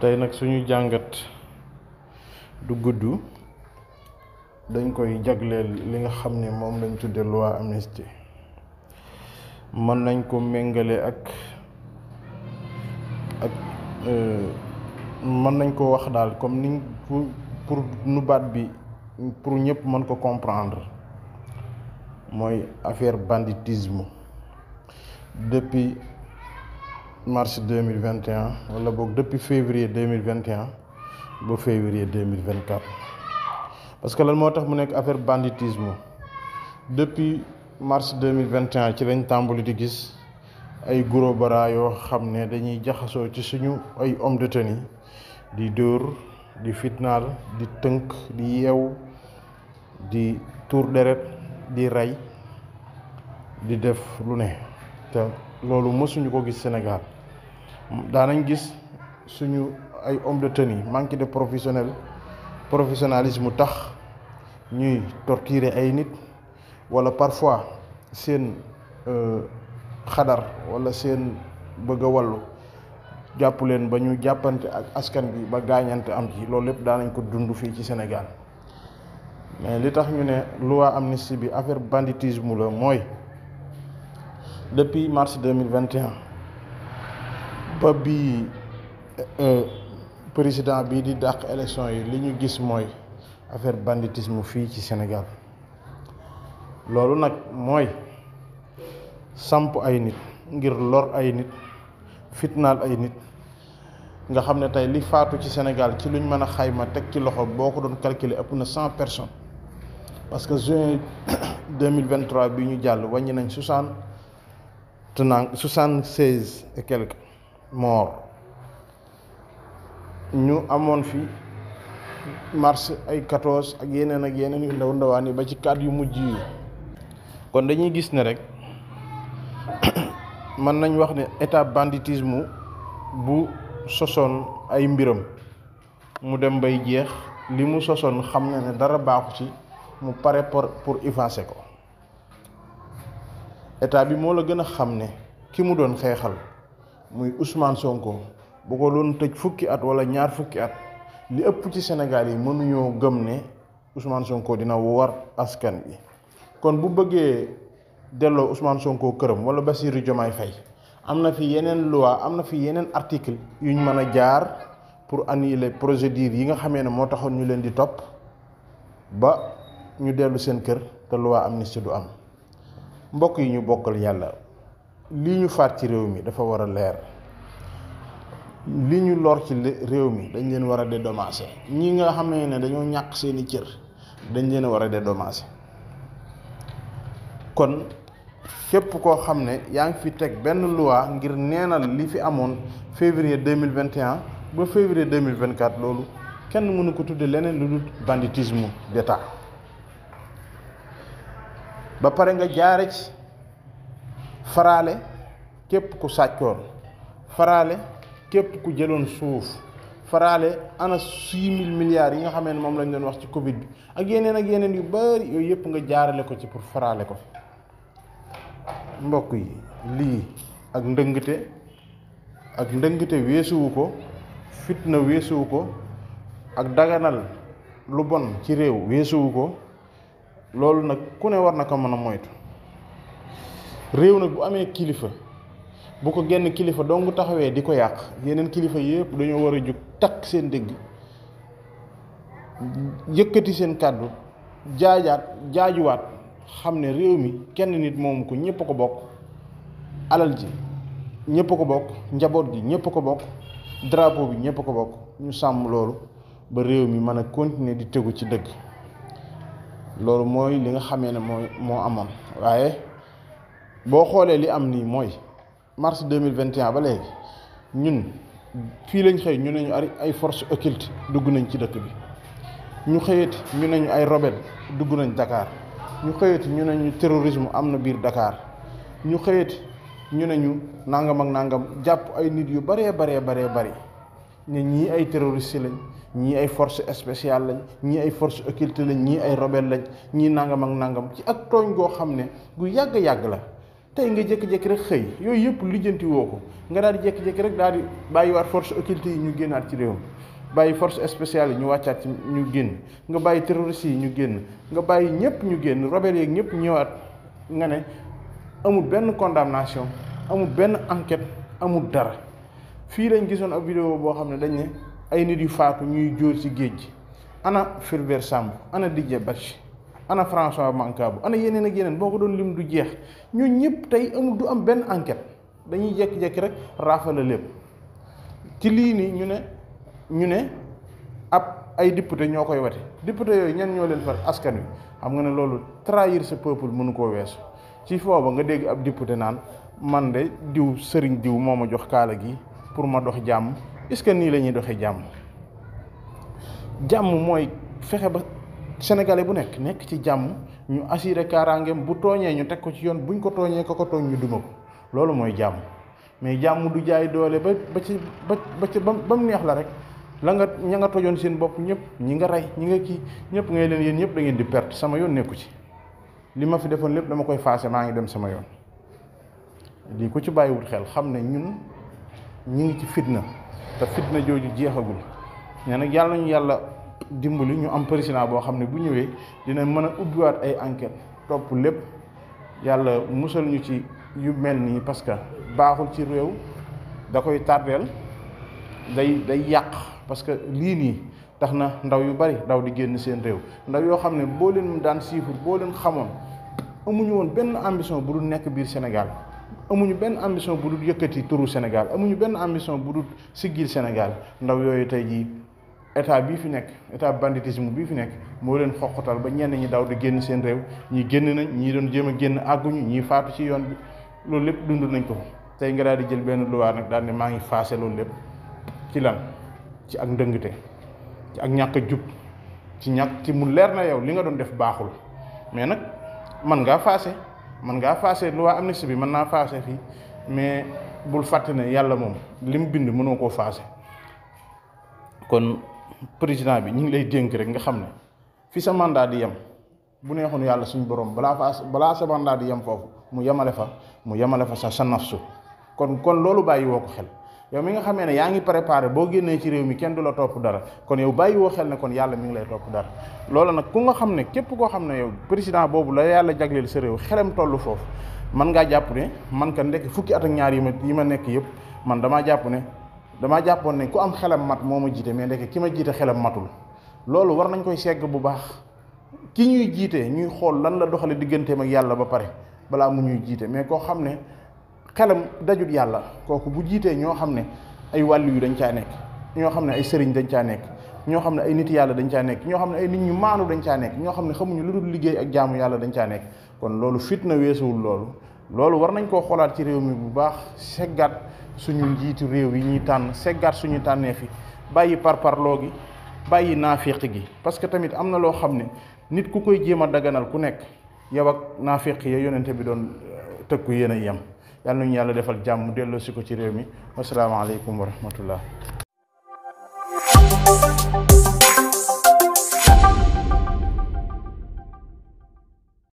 tey nag suñu jàngat du gudd dañ koy jagleel li nga xam ne moom lañ tudde loi amnistie mën nañ ko méngale ak mën nañ ko wax daal comme ni pour nu baat bi pour ñëpp mën ko comprendre mooy affaire banditisme depuis mars 2021 wala boog depuis février 2021 ba février 2024 parce que lan moo tax mu nekk affaire banditisme depuis mars 2021 ci lañ tàmbali di gis ay gros bras yoo xam ne dañuy jaxasoo ci suñu ay homme de tenue di dóor di fitnaal di tënk di yeew di tuur deret di rey di def lu ne te loolu mësuñu ko gis Sénégal daanañ gis suñu ay homme de tenue manque de professionnalisme tax ñuy torturer ay nit wala parfois seen xadar wala seen bëgg a wallu jàpp leen ba ñu jàppante ak askan bi ba gaañante am ci loolu lépp daanañ ko dund fii ci Sénégal mais li tax ñu ne loi amnistie bi affaire banditisme la mooy depuis mars 2021 ba bi président bii di dàq élection yi li ñu gis mooy affaire banditisme fii ci Sénégal loolu nag mooy samp ay nit ngir lor ay nit fitnaal ay nit nga xam ne tey li faatu ci Sénégal ci luñ mën a xayma teg ci loxo boo ko doon calculer ëpp na 100 personnes parce que juin 2023 bi ñu jàll wàññi nañ 76 et quelques morts ñu amoon fi mars ay 14 ak yeneen yu ndaw ndawaan yi ba ci 4 yu mujj yi kon dañuy gis ne rek mën nañ wax ne état banditisme bu sosoon ay mbiram mu dem bay jeex li mu sosoon xam na ne dara baaxu ci mu pare pour effacer ko état bi moo la gën a xam ne ki mu doon xeexal muy Ousmane Sonko bu ko doon tëj fukki at wala ñaar fukki at li ëpp ci Sénégal yi mënuñoo gëm ne Ousmane Sonko dina war askan bi kon bu bëggee delloo Ousmane Sonko këram wala Bassirou Diomaye Faye am na fi yeneen loi am na fi yeneen article yuñ mën a jaar pour annuler procédure yi nga xamee ne moo taxoon ñu leen di topp ba ñu dellu seen kër te loi amnistie du am mbokk yi ñu bokkal yàlla lii ñu faat ci réew mi dafa war a leer li ñu lor ci réew mi dañ leen war a dédommager ñi nga xamee ne dañoo ñàkk seeni cër dañ leen war a dédommager kon képp koo xam ne yaa ngi fi teg benn loi ngir neenal li fi amoon février 2021 ba février 2024 loolu kenn mënu ko tudde leneen lu dul banditisme d'État ba pare nga jaare ci faraale képp ku sàccoon faraale képp ku jëloon suuf faraale ana 6 000 milliards yi nga xamee ne moom lañ doon wax ci Covid bi ak yeneen yu bari yooyu yëpp nga jaarale ko ci pour faraale ko mbokk yi lii ak ndëngte weesuwu ko fitna weesuwu ko ak daganal lu bon ci réew weesuwu ko loolu nag ku ne war na ko mën a moytu réew nag bu amee kilifa bu ko genn kilifa dong taxawee di ko yàq yeneen kilifa yëpp dañoo war a jóg takk seen dëgg yëkkati seen kàddu jaajuwaat xam ne réew mi kenn nit moomu ko ñëpp ko bokk alal ji ñëpp ko bokk njaboot gi ñëpp ko bokk drapeau bi ñëpp ko bokk ñu sàmm loolu ba réew mi mën a continuer di tegu ci dëgg loolu mooy li nga xamee ne moo amoon waaye boo xoolee li am nii mooy mars 2021 ba léegi ñun fii lañ xëy ñu ne ñu ay force occulte dugg nañ ci dëkk bi ñu xëyati ñu ne ñu ay rebelle dugg nañ Dakar ñu xëyati ñu ne ñu terrorisme am na biir Dakar ñu xëyati ñu ne ñu nangam ak nangam jàpp ay nit yu baree bari ne ñii ay terroriste lañ ñii ay force spéciale lañ ñii ay force occulte lañ ñii ay rebelle lañ ñii nangam ak nangam ci ak tooñ goo xam ne gu yàgg la tey nga jékki-jékki rek xëy yooyu yëpp lijjanti woo ko nga daal di jékki-jékki rek daal di bàyyiwaat force occulte yi ñu génnaat ci réew mi bàyyi force spéciale yi ñu wàccaat ci ñu génn nga bàyyi terroristes yi ñu génn nga bàyyi ñëpp ñu génn rebelles yeeg ñëpp ñëwaat nga ne amul benn condamnation amul benn enquête amul dara fii lañ gisoon ab vidéo boo xam ne dañ ne ay nit yu faatu ñuy jóor ci géej gi ana Fulbert Sambou ana Didier Badji ana François Mancabou ana yeneen ak yeneen boo ko doon lim du jeex ñun ñëpp tey amul du am benn enquête dañuy jékki-jékki rek raafala lépp ci lii nii ñu ne ab ay député ñoo koy wate député yooyu ñan ñoo leen far askan wi xam nga ne loolu trahir sa peuple mënu koo weesu ci fooba nga dégg ab député naan man de diw sëriñ diw moo ma jox kaala gi pour ma dox jàmm est-ce que nii la ñuy doxee jàmm mooy fexe ba sénégalais bu nekk ci jàmm ñu assuré kaaraangeem bu tooñee ñu teg ko ci yoon buñ ko tooñee ko tooñ ñu duma ko loolu mooy jàmm mais jàmm du jaay doole ba mu neex la rek la nga ña nga tojoon seen bopp ñëpp ñi nga rey ñi nga kii ñëpp ngay leen yéen ñëpp da ngeen di perte sama yoon nekku ci li ma fi defoon lépp dama koy faase maa ngi dem sama yoon lii ku ci bàyyiwul xel xam ne ñun ñi ngi ci fitna te fitna jooju jeexagul mais nag yàlla nañu yàlla dimbali ñu am président boo xam ne bu ñëwee dina mën a ubbiwaat ay enquête topp lépp yàlla musal ñu ci yu mel nii parce que baaxul ci réew da koy tardeel day yàq parce que lii nii tax na ndaw yu bari daw di génn seen réew ndaw yoo xam ne boo leen daan siifur boo leen xamoon amuñu woon benn ambition bu dul nekk biir Sénégal amuñu benn ambition bu dul yëkkati turu Sénégal amuñu benn ambition bu dul siggil Sénégal ndaw yooyu tey jii état bii fi nekk état banditisme bii fi nekk moo leen xoqatal ba ñenn ñi daw di génn seen réew ñii génn nañ ñii doon jéem a génn àgguñu ñii faatu ci yoon bi loolu lépp dund nañ ko tey nga daal di jël benn luwaa nag daal ne maa ngi faase loolu lépp ci lan ci ak ndëngte ci ak ñàkk a jub ci mu leer na yow li nga doon def baaxul mais nag man ngaa faase loi amnistie bi mën naa faase fii mais bul fàtte ne yàlla moom li mu bind mënoo koo faase kon président bi ñu ngi lay dénk rek nga xam ne fi sa mandat di yem bu neexoon yàlla suñu borom balaa sa mandat di yem foofu mu yemale fa sa nafsu kon loolu bàyyi woo ko xel yow mi nga xamee ne yaa ngi préparé boo génnee ci réew mi kenn du la topp dara kon yow bàyyi woo xel ne kon yàlla mi ngi lay topp dara loolu nag ku nga xam ne képp koo xam ne yow président boobu la yàlla jagleel sa réew xelam tollu foofu man ngaa jàpp ne man ka ndekk fukki at ak ñaar yi ma nekk yëpp man damaa jàppoon ne ku am xelam mat moo ma jiite mais ndekk ki ma jiite xelam matul loolu war nañ koy segg bu baax ki ñuy jiite ñuy xool lan la doxale digganteem ak yàlla ba pare balaa mu ñuy jiite mais koo xam ne xelam dajut yàlla kooku bu jiitee ñoo xam ne ay wàllu yu dañ caa nekk ñoo xam ne ay sëriñ dañ caa nekk ñoo xam ne ay nit yàlla dañ caa nekk ñoo xam ne ay nit ñu maanu dañ caa nekk ñoo xam ne xamuñu lu dul liggéey ak jaamu yàlla dañ caa nekk kon loolu fitna weesuwul loolu war nañ koo xoolaat ci réew mi bu baax seggaat suñu njiitu réew yi ñuy tànn seggaat suñu tànnee fi bàyyi parparloo gi bàyyi naafiq gi parce que tamit am na loo xam ne nit ku koy jéem a daganal ku nekk yow ak naafiq ya yonente bi doon tëkku yéen a yem yàlla nañu yàlla defal jàmm delloo si ko ci réew mi wasalaamaaleykum wa rahmatullah